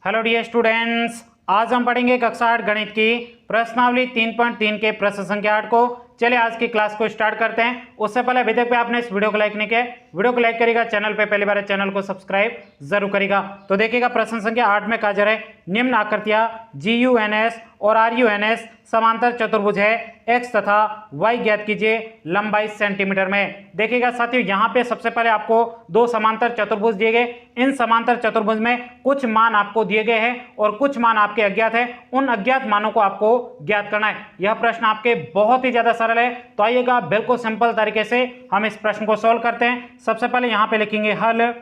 Hello dear students, आज हम पढ़ेंगे कक्षा 8 गणित की प्रश्नावली 3.3 के प्रश्न संख्या 8 को। चलिए आज की क्लास को स्टार्ट करते हैं। उससे पहले अभी तक भी आपने इस वीडियो को लाइक नहीं किया, वीडियो को लाइक करेगा, चैनल पे पहली बार है चैनल को सब्सक्राइब जरूर करेगा। तो देखिएगा प्रश्न संख्या 8 में कहा जा रहा है निम्न आकृतियां GUNS और RUNS समांतर चतुर्भुज है, x तथा y ज्ञात कीजिए, लंबाई सेंटीमीटर में। देखिएगा साथियों, यहाँ पे सबसे पहले आपको दो समांतर चतुर्भुज दिए गए। इन समांतर चतुर्भुज में कुछ मान आपको दिए गए हैं और कुछ मान आपके अज्ञात है। उन अज्ञात मानों को आपको ज्ञात करना है। यह प्रश्न आपके बहुत ही ज्यादा सरल है, तो आइएगा बिल्कुल सिंपल तरीके से हम इस प्रश्न को सोल्व करते हैं। सबसे पहले यहाँ पे लिखेंगे हल।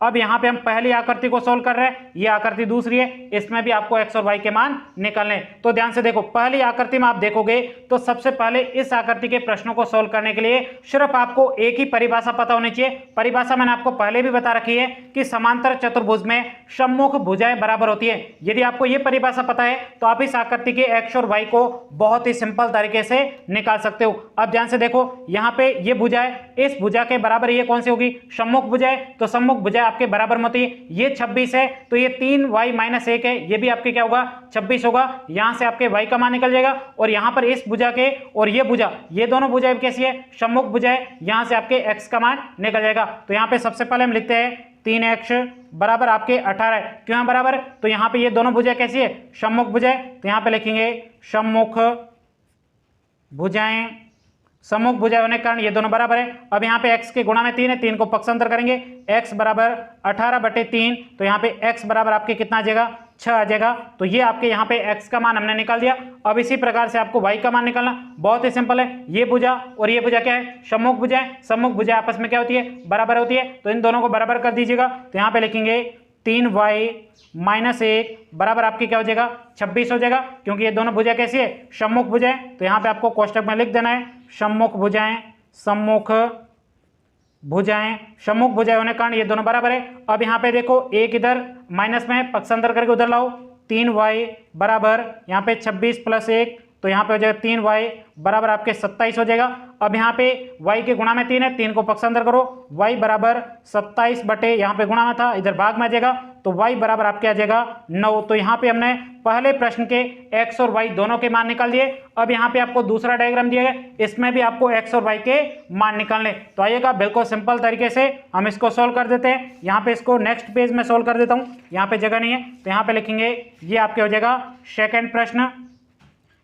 अब यहाँ पे हम पहली आकृति को सोल्व कर रहे हैं, ये आकृति दूसरी है, इसमें भी आपको x और y के मान निकालने। तो ध्यान से देखो, पहली आकृति में आप देखोगे तो सबसे पहले इस आकृति के प्रश्नों को सोल्व करने के लिए सिर्फ आपको एक ही परिभाषा पता होनी चाहिए। परिभाषा मैंने आपको पहले भी बता रखी है कि समांतर चतुर्भुज में सम्मुख भुजाएं बराबर होती है। यदि आपको ये परिभाषा पता है तो आप इस आकृति के x और y को बहुत ही सिंपल तरीके से निकाल सकते हो। अब ध्यान से देखो, यहाँ पे ये भुजा है, इस भुजा के बराबर ये कौन सी होगी? सम्मुख भुजा है, तो सम्मुख भुजा आपके बराबर में होती है। ये 26 है तो ये 3y-1 है, ये भी आपके क्या होगा? 26 होगा। यहां से आपके y का मान निकल जाएगा और यहां पर इस भुजा के और ये भुजा, ये दोनों भुजाएं कैसी है? सम्मुख भुजा है। यहां से आपके x का मान निकल जाएगा। तो यहां पे सबसे पहले हम लिखते हैं 3x बराबर आपके 18 है। क्यों है बराबर? तो यहां पे ये दोनों भुजाएं कैसी है? सम्मुख भुजाएं। तो यहां पे लिखेंगे सम्मुख भुजाएं। सम्मुख भुजा होने के कारण ये दोनों बराबर है। अब यहाँ पे x के गुणा में 3 है, 3 को पक्षांतर करेंगे, x बराबर 18/3। तो यहाँ पे x बराबर आपके कितना आ जाएगा? 6 आ जाएगा। तो ये आपके यहाँ पे x का मान हमने निकाल दिया। अब इसी प्रकार से आपको y का मान निकालना बहुत ही सिंपल है। ये भुजा और ये भुजा क्या है? सम्मुख भुजा है। सम्मुख भुजा आपस में क्या होती है? बराबर होती है। तो इन दोनों को बराबर कर दीजिएगा। तो यहाँ पे लिखेंगे 3y-1 बराबर आपके क्या हो जाएगा? 26 हो जाएगा, क्योंकि ये दोनों भुजा कैसी है? सम्मुख भुजा है। तो यहाँ पे आपको कोष्टक में लिख देना है सम्मुख भुजाएं, सम्मुख भुजाएं। सम्मुख भुजाएं होने के कारण ये दोनों बराबर है। अब यहाँ पे देखो, एक इधर माइनस में पक्षांतर करके उधर लाओ, 3y बराबर यहाँ पे 26 + 1, तो यहाँ पे हो जाएगा 3y बराबर आपके 27 हो जाएगा। अब यहाँ पे y के गुणा में 3 है, 3 को पक्षांतर करो, y बराबर 27 बटे यहाँ पे गुणा में था, इधर भाग में आ जाएगा, तो y बराबर आपके आ जाएगा 9। तो यहाँ पे हमने पहले प्रश्न के x और y दोनों के मान निकाल दिए। अब यहाँ पे आपको दूसरा डायग्राम दिया गया, इसमें भी आपको x और y के मान निकालने। तो आइएगा बिल्कुल सिंपल तरीके से हम इसको सोल्व कर देते हैं। यहाँ पे इसको नेक्स्ट पेज में सोल्व कर देता हूँ, यहाँ पे जगह नहीं है, तो यहाँ पे लिखेंगे ये आपके हो जाएगा सेकेंड प्रश्न।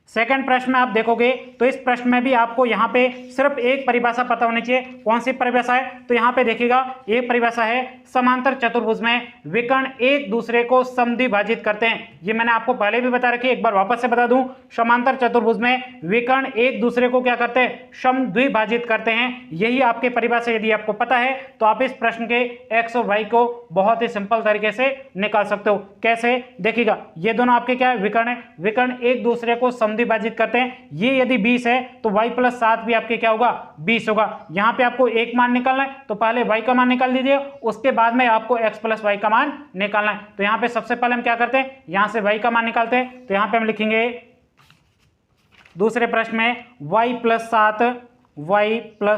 सेकंड प्रश्न में आप देखोगे तो इस प्रश्न में भी आपको यहाँ पे सिर्फ एक परिभाषा पता होनी चाहिए। कौन सी परिभाषा है? तो यहाँ पे देखिएगा, एक परिभाषा है समांतर चतुर्भुज में विकर्ण एक दूसरे को समद्विभाजित करते हैं। ये मैंने आपको पहले भी बता रखी है, एक बार वापस से बता दूं, समांतर चतुर्भुज में विकर्ण एक दूसरे को क्या करते हैं? समद्विभाजित करते हैं। यही आपके परिभाषा यदि आपको पता है तो आप इस प्रश्न के x और y को बहुत ही सिंपल तरीके से निकाल सकते हो। कैसे? देखिएगा, ये दोनों आपके क्या है? विकर्ण है। विकर्ण एक दूसरे को विभाजित करते हैं। ये यदि 20 है तो y + 7 भी आपके क्या होगा? 20 होगा। यहां पे आपको एक मान निकालना है, तो पहले y का मान निकाल दीजिए, उसके बाद में आपको x + y का मान निकालना है। तो यहां पे सबसे पहले हम क्या करते हैं? यहां से y का मान निकालते हैं। तो यहां पे हम लिखेंगे दूसरे प्रश्न में y +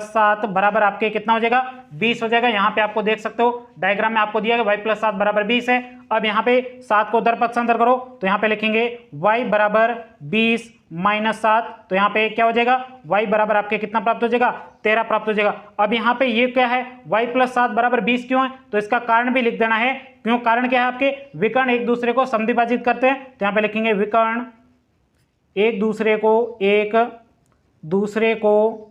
7 बराबर आपके कितना हो जाएगा? 20 हो जाएगा। यहाँ पे आपको देख सकते हो डायग्राम में आपको दिया गया y + 7 बराबर 20 है। अब यहाँ पे 7 को उधर पक्षांतर करो, तो यहाँ पे लिखेंगे y बराबर 20 - 7। तो यहाँ पे क्या हो जाएगा? y बराबर आपके कितना प्राप्त हो जाएगा? 13 प्राप्त हो जाएगा। अब यहाँ पे ये क्या है? y + 7 बराबर 20 क्यों है? तो इसका कारण भी लिख देना है। क्यों? कारण क्या है? आपके विकर्ण एक दूसरे को समद्विभाजित करते हैं। तो यहाँ पे लिखेंगे विकर्ण एक दूसरे को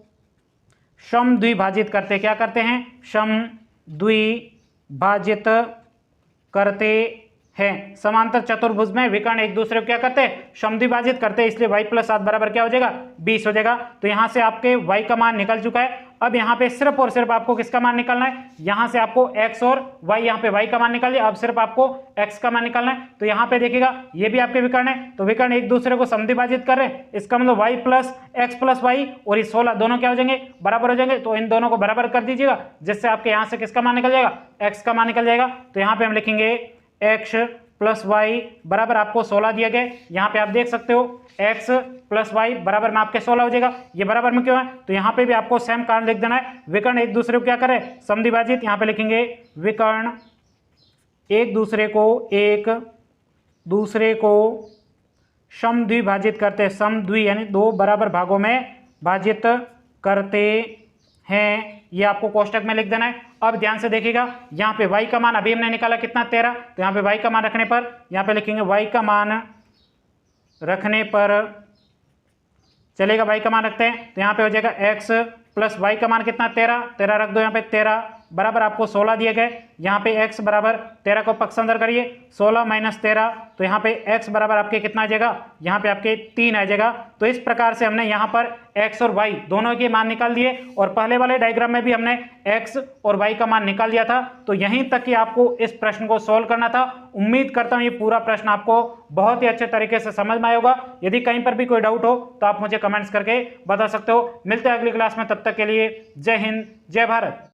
समद्विभाजित करते। क्या करते हैं? समद्विभाजित करते हैं। समांतर चतुर्भुज में विकर्ण एक दूसरे को क्या करते हैं? समद्विभाजित करते हैं, इसलिए y + 7 बराबर क्या हो जाएगा? 20 हो जाएगा। तो यहां से आपके y का मान निकल चुका है। अब यहाँ पे सिर्फ और सिर्फ आपको किसका मान निकालना है? यहाँ से आपको x और y, यहाँ पे y का मान निकाल दिया, अब सिर्फ आपको x का मान निकालना है। तो यहाँ पे देखिएगा, ये भी आपके विकर्ण है, तो विकर्ण एक दूसरे को समद्विभाजित कर रहे हैं, इसका मतलब y + x + y और ये 16 दोनों क्या हो जाएंगे? बराबर हो जाएंगे। तो इन दोनों को बराबर कर दीजिएगा, जिससे आपके यहाँ से किसका मान निकल जाएगा? x का मान निकल जाएगा। तो यहाँ पे हम लिखेंगे x + y बराबर आपको 16 दिया गया। यहाँ पे आप देख सकते हो x + y बराबर में आपके 16 हो जाएगा। ये बराबर में क्यों है? तो यहाँ पे भी आपको सेम कारण लिख देना है। विकर्ण एक दूसरे को क्या करे? समद्विभाजित। यहाँ पे लिखेंगे विकर्ण एक दूसरे को समद्विभाजित करते हैं, समद्वि यानी दो बराबर भागों में भाजित करते हैं, ये आपको कोष्टक में लिख देना है। अब ध्यान से देखिएगा, यहाँ पे y का मान अभी हमने निकाला कितना 13, तो यहाँ पे y का मान रखने पर यहाँ पे लिखेंगे y का मान रखने पर चलेगा, y का मान रखते हैं तो यहाँ पे हो जाएगा x प्लस y का मान कितना 13 रख दो, यहाँ पे 13 बराबर आपको 16 दिए गए, यहाँ पे x बराबर 13 को पक्ष अंदर करिए, 16 माइनस 13 तो यहाँ पे x बराबर आपके कितना आ जाएगा, यहाँ पे आपके 3 आ जाएगा। तो इस प्रकार से हमने यहाँ पर x और y दोनों के मान निकाल दिए और पहले वाले डायग्राम में भी हमने x और y का मान निकाल दिया था। तो यहीं तक कि आपको इस प्रश्न को सॉल्व करना था। उम्मीद करता हूँ ये पूरा प्रश्न आपको बहुत ही अच्छे तरीके से समझ में आया होगा। यदि कहीं पर भी कोई डाउट हो तो आप मुझे कमेंट्स करके बता सकते हो। मिलते हैं अगली क्लास में, तब तक के लिए जय हिंद जय भारत।